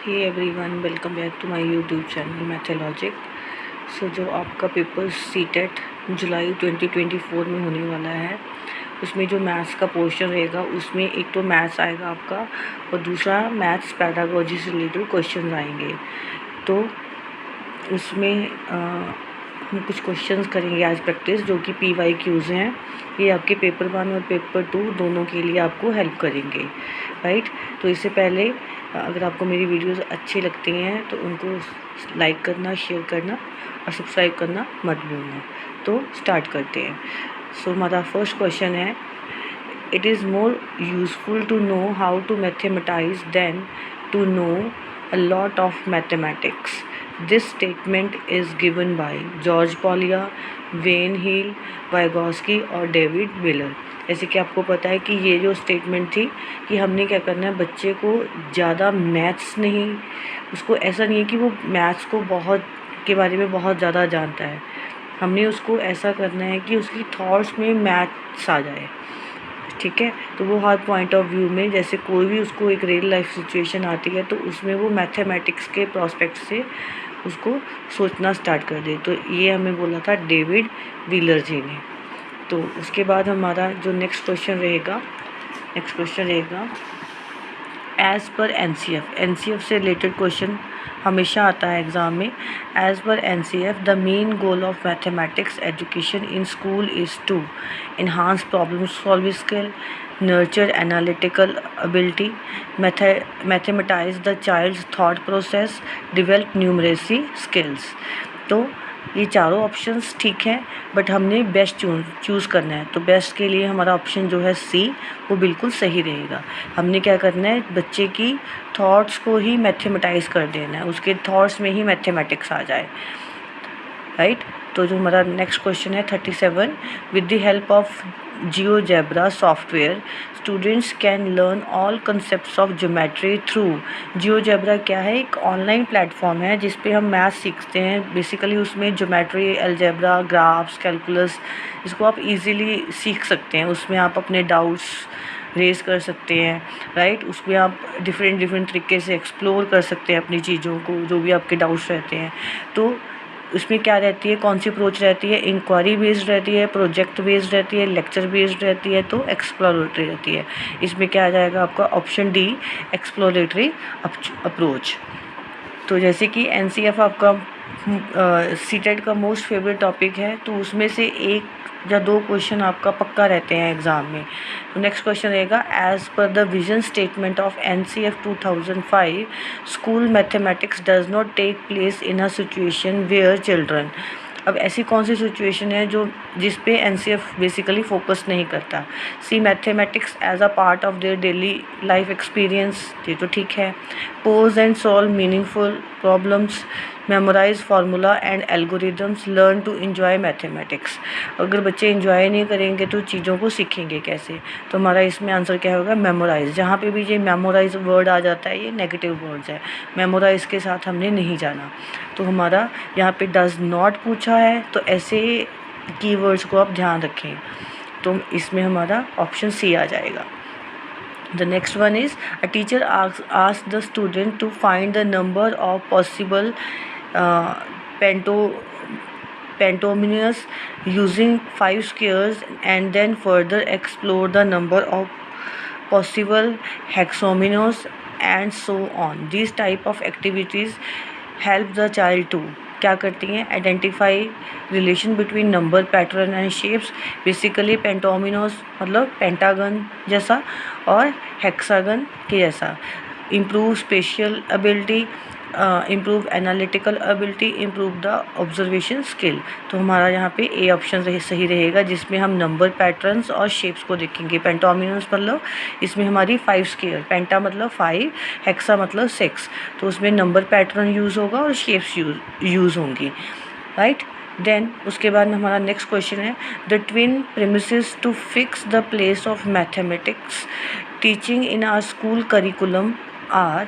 Hey everyone, welcome back to my YouTube channel Mathlogic. So जो आपका paper CTET जुलाई 2024 में होने वाला है, उसमें जो मैथ्स का पोर्शन रहेगा उसमें एक तो मैथ्स आएगा आपका और दूसरा मैथ्स पैडागोजी से रिलेटेड क्वेश्चन आएंगे। तो उसमें हम कुछ क्वेश्चंस करेंगे आज प्रैक्टिस, जो कि PYQs हैं। ये आपके पेपर 1 और पेपर 2 दोनों के लिए आपको हेल्प करेंगे, राइट। तो इससे पहले अगर आपको मेरी वीडियोस अच्छी लगती हैं तो उनको लाइक करना, शेयर करना और सब्सक्राइब करना मत भूलना। तो स्टार्ट करते हैं। सो हमारा फर्स्ट क्वेश्चन है, it is more useful to know how to mathematise than to know a lot of mathematics. This statement is given by George Polya, Wayne Hill, Vygotsky और David Miller. जैसे कि आपको पता है कि ये जो स्टेटमेंट थी कि हमने क्या करना है, बच्चे को ज़्यादा मैथ्स नहीं, उसको ऐसा नहीं है कि वो मैथ्स को बहुत के बारे में बहुत ज़्यादा जानता है। हमने उसको ऐसा करना है कि उसकी थॉट्स में मैथ्स आ जाए, ठीक है। तो वो हर पॉइंट ऑफ व्यू में, जैसे कोई भी उसको एक रियल लाइफ सिचुएशन आती है तो उसमें वो मैथमेटिक्स के प्रोस्पेक्ट से उसको सोचना स्टार्ट कर दे। तो ये हमें बोला था डेविड व्हीलर जी ने। तो उसके बाद हमारा जो नेक्स्ट क्वेश्चन रहेगा एज़ पर एनसीएफ से रिलेटेड क्वेश्चन हमेशा आता है एग्ज़ाम में। As per NCF the main goal of mathematics education in school is to enhance problem solving skill, nurture analytical ability, mathematize the child's thought process, develop numeracy skills। तो ये चारों options ठीक हैं, but हमने best choose करना है। तो best के लिए हमारा ऑप्शन जो है सी, वो बिल्कुल सही रहेगा। हमने क्या करना है, बच्चे की थॉट्स को ही मैथमेटाइज कर देना है, उसके थॉट्स में ही मैथमेटिक्स आ जाए, राइट। तो जो हमारा नेक्स्ट क्वेश्चन है 37, with the help of GeoGebra software students can learn all concepts of geometry through. GeoGebra क्या है, एक ऑनलाइन प्लेटफॉर्म है जिस पे हम मैथ सीखते हैं। बेसिकली उसमें ज्योमेट्री, अलजेब्रा, ग्राफ्स, कैलकुलस, इसको आप इजीली सीख सकते हैं। उसमें आप अपने डाउट्स रेज कर सकते हैं, राइट। उसमें आप डिफरेंट तरीके से एक्सप्लोर कर सकते हैं अपनी चीज़ों को, जो भी आपके डाउट्स रहते हैं। तो उसमें क्या रहती है, कौन सी अप्रोच रहती है, इंक्वायरी बेस्ड रहती है, प्रोजेक्ट बेस्ड रहती है, लेक्चर बेस्ड रहती है, तो एक्सप्लोरेटरी रहती है। इसमें क्या आ जाएगा आपका ऑप्शन डी, एक्सप्लोरेटरी अप्रोच। तो जैसे कि एनसीएफ आपका सीटेट का मोस्ट फेवरेट टॉपिक है, तो उसमें से एक या दो क्वेश्चन आपका पक्का रहते हैं एग्ज़ाम में। तो नेक्स्ट क्वेश्चन रहेगा, as per the vision statement of NCF 2005 school mathematics does not take place in a situation where children. अब ऐसी कौन सी सिचुएशन है जो जिस पे एनसीएफ बेसिकली फोकस नहीं करता। See mathematics as a part of their daily life experience, ये तो ठीक है। Pose and solve meaningful problems, memorise formula and algorithms, learn to enjoy mathematics. अगर बच्चे इन्जॉय नहीं करेंगे तो चीज़ों को सीखेंगे कैसे। तो हमारा इसमें आंसर क्या होगा, मेमोराइज। जहाँ पे भी ये मेमोराइज वर्ड आ जाता है, ये नेगेटिव वर्ड्स है, मेमोराइज के साथ हमने नहीं जाना। तो हमारा यहाँ पे डज नॉट पूछा है, तो ऐसे कीवर्ड्स को आप ध्यान रखें। तो इसमें हमारा ऑप्शन सी आ जाएगा। The next one is, a teacher asks the student to find the number of possible uh, pentominoes using 5 squares, and then further explore the number of possible hexaominoes and so on. These type of activities help the child to क्या करती हैं, identify relation between number, pattern and shapes. Basically pentominoes मतलब pentagon जैसा और hexagon के जैसा। Improve spatial ability, improve analytical ability, improve the observation skill. तो हमारा यहाँ पे ए ऑप्शन सही रहेगा, जिसमें हम नंबर, पैटर्न्स और शेप्स को देखेंगे। पेंटोमिनोस मतलब इसमें हमारी 5 स्क्वायर, पेंटा मतलब 5, हेक्सा मतलब 6, तो उसमें नंबर पैटर्न यूज़ होगा और शेप्स यूज़ होंगी, राइट। देन उसके बाद हमारा नेक्स्ट क्वेश्चन है, the twin premises to fix the place of mathematics teaching in our school curriculum are.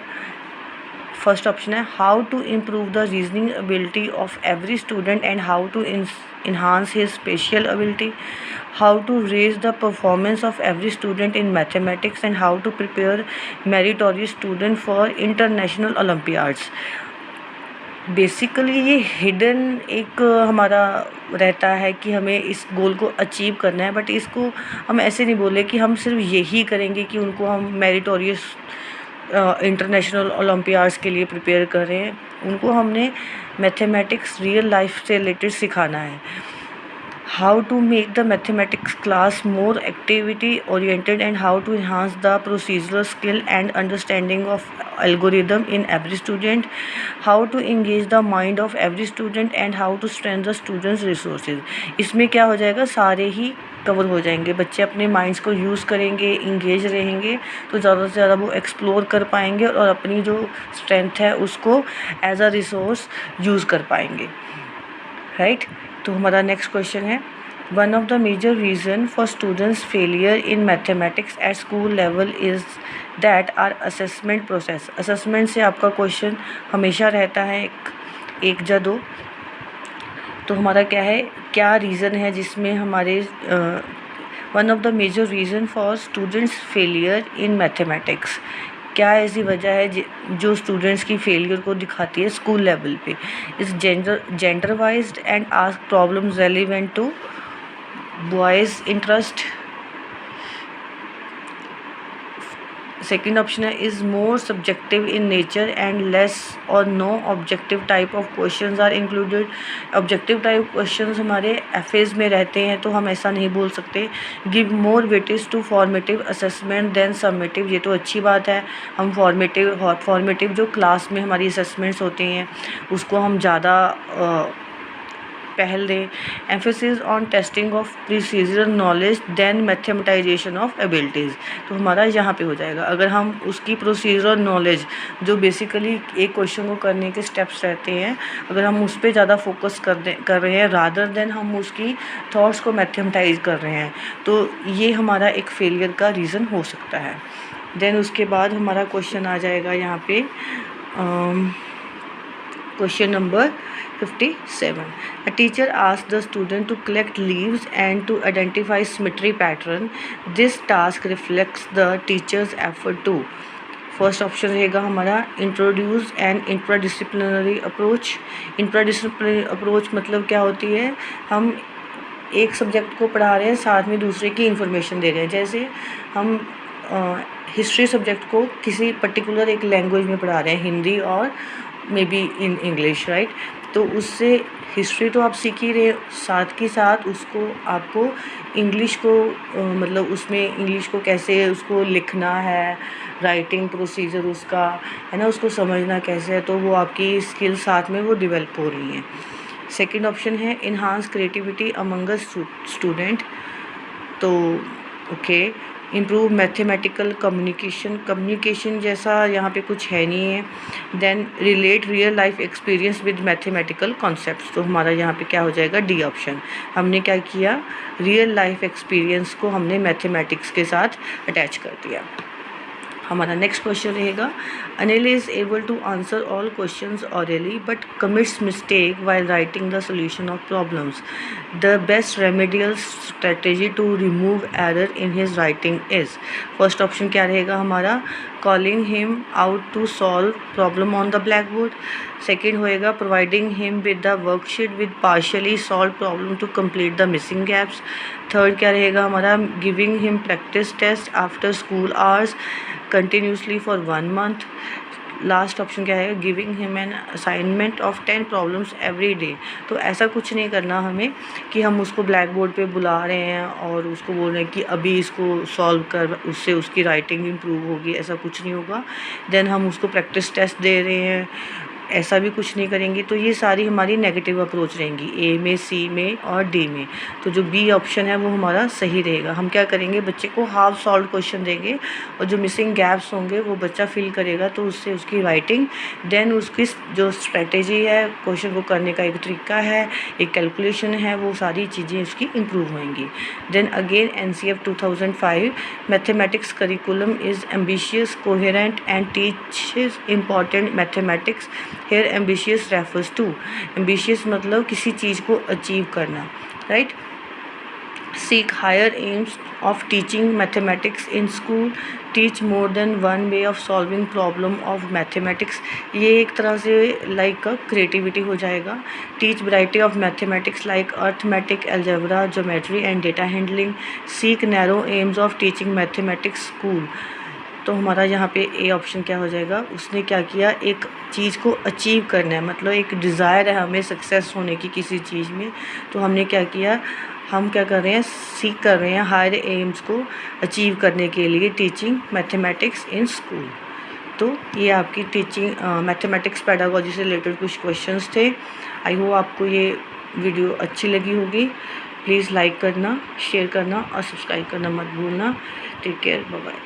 First option है how to improve the reasoning ability of every student and how to enhance his spatial ability, how to raise the performance of every student in mathematics, and how to prepare meritorious student for international olympiads. Basically ये hidden एक हमारा रहता है कि हमें इस गोल को achieve करना है, बट इसको हम ऐसे नहीं बोले कि हम सिर्फ यही करेंगे कि उनको हम मेरिटोरियस इंटरनेशनल ओलंपियाड्स के लिए प्रिपेयर कर रहे हैं। उनको हमने मैथमेटिक्स रियल लाइफ से रिलेटेड सिखाना है। How to make the mathematics class more activity oriented and how to enhance the procedural skill and understanding of algorithm in every student, how to engage the mind of every student and how to strengthen the students resources। इसमें क्या हो जाएगा, सारे ही cover हो जाएंगे। बच्चे अपने minds को यूज़ करेंगे, इंगेज रहेंगे तो ज़्यादा से ज़्यादा वो एक्सप्लोर कर पाएंगे और अपनी जो स्ट्रेंथ है उसको एज अ रिसोर्स यूज़ कर पाएंगे, राइट। तो हमारा नेक्स्ट क्वेश्चन है one of the major reason for students failure in mathematics at school level is that our assessment process. Assessment से आपका क्वेश्चन हमेशा रहता है एक या दो। तो हमारा क्या है, क्या रीज़न है जिसमें हमारे one of the major reason for students failure in mathematics, क्या ऐसी वजह है जो स्टूडेंट्स की फेलियर को दिखाती है स्कूल लेवल पे। Is gender biased and ask problems relevant to boys interest. Second option है is more subjective in nature and less or no objective type of questions are included. Objective type questions हमारे FAs में रहते हैं तो हम ऐसा नहीं बोल सकते। Give more weightage to formative assessment than summative, ये तो अच्छी बात है। हम फॉर्मेटिव जो क्लास में हमारी असेसमेंट्स होते हैं उसको हम ज़्यादा पहल दें। Emphasis on testing of procedural knowledge than mathematisation of abilities, तो हमारा यहाँ पे हो जाएगा। अगर हम उसकी प्रोसीजरल नॉलेज जो बेसिकली एक क्वेश्चन को करने के स्टेप्स रहते हैं, अगर हम उस पर ज़्यादा फोकस कर रहे हैं रादर देन हम उसकी थॉट्स को मैथमेटाइज कर रहे हैं, तो ये हमारा एक फेलियर का रीज़न हो सकता है। देन उसके बाद हमारा क्वेश्चन आ जाएगा यहाँ पे question number 57. A teacher asked the student to collect leaves and to identify symmetry pattern. This task reflects the teacher's effort to. First option रहेगा हमारा इंट्रोड्यूस एंड इंट्राडिसिप्लिनरी अप्रोच। इंट्राडिसिप्लिनरी अप्रोच मतलब क्या होती है, हम एक सब्जेक्ट को पढ़ा रहे हैं साथ में दूसरे की इन्फॉर्मेशन दे रहे हैं। जैसे हम हिस्ट्री सब्जेक्ट को किसी पर्टिकुलर एक लैंग्वेज में पढ़ा रहे हैं, हिंदी और may be in English, right. तो उससे हिस्ट्री तो आप सीख ही रहे, साथ के साथ उसको आपको इंग्लिश को मतलब उसमें इंग्लिश को कैसे उसको लिखना है, राइटिंग प्रोसीजर उसका है ना, उसको समझना कैसे है, तो वो आपकी स्किल साथ में वो डेवलप हो रही हैं। सेकंड ऑप्शन है इन्हांस क्रिएटिविटी अमंग स्टूडेंट। तो ओके, इम्प्रूव मैथमेटिकल कम्युनिकेशन जैसा यहाँ पे कुछ है नहीं है। Then relate real life experience with mathematical concepts, तो हमारा यहाँ पे क्या हो जाएगा, डी ऑप्शन। हमने क्या किया, रियल लाइफ एक्सपीरियंस को हमने मैथमेटिक्स के साथ अटैच कर दिया। हमारा नेक्स्ट क्वेश्चन रहेगा Anil is able to answer all questions orally but commits mistake while writing the solution of problems. The best remedial strategy to remove error in his writing is. First option क्या रहेगा हमारा, calling him out to solve problem on the black board. Second होएगा providing him with the worksheet with partially solve problem to complete the missing gaps. Third क्या रहेगा हमारा, giving him practice test after school hours continuously for 1 month। Last option क्या है, giving him an assignment of 10 problems every day. तो ऐसा कुछ नहीं करना हमें कि हम उसको ब्लैक बोर्ड पे बुला रहे हैं और उसको बोल रहे हैं कि अभी इसको सॉल्व कर, उससे उसकी राइटिंग इम्प्रूव होगी, ऐसा कुछ नहीं होगा। देन हम उसको प्रैक्टिस टेस्ट दे रहे हैं ऐसा भी कुछ नहीं करेंगे, तो ये सारी हमारी नेगेटिव अप्रोच रहेंगी ए में, सी में और डी में। तो जो बी ऑप्शन है वो हमारा सही रहेगा। हम क्या करेंगे, बच्चे को हाफ सॉल्व क्वेश्चन देंगे और जो मिसिंग गैप्स होंगे वो बच्चा फिल करेगा, तो उससे उसकी राइटिंग, देन उसकी जो स्ट्रेटेजी है, क्वेश्चन को करने का एक तरीका है, एक कैलकुलेशन है, वो सारी चीज़ें उसकी इम्प्रूव होंगी। Then again NCF 2005 mathematics curriculum is ambitious, coherent and teaches important mathematics. Here ambitious refers to, ambitious मतलब किसी चीज़ को अचीव करना, right. Seek higher aims of teaching mathematics in school, teach more than one way of solving problem of mathematics। ये एक तरह से like creativity हो जाएगा। Teach variety of mathematics like arithmetic, algebra, geometry and data handling. Seek narrow AIIMS of teaching mathematics school. तो हमारा यहाँ पे ए ऑप्शन क्या हो जाएगा, उसने क्या किया, एक चीज़ को अचीव करना है, मतलब एक डिज़ायर है हमें सक्सेस होने की किसी चीज़ में, तो हमने क्या किया, हम क्या कर रहे हैं, सीख कर रहे हैं हायर एम्स को अचीव करने के लिए टीचिंग मैथमेटिक्स इन स्कूल। तो ये आपकी टीचिंग मैथमेटिक्स पेडागोजी से रिलेटेड कुछ क्वेश्चंस थे। आई होप आपको ये वीडियो अच्छी लगी होगी। प्लीज़ लाइक करना, शेयर करना और सब्सक्राइब करना मत भूलना। Take care, bye bye.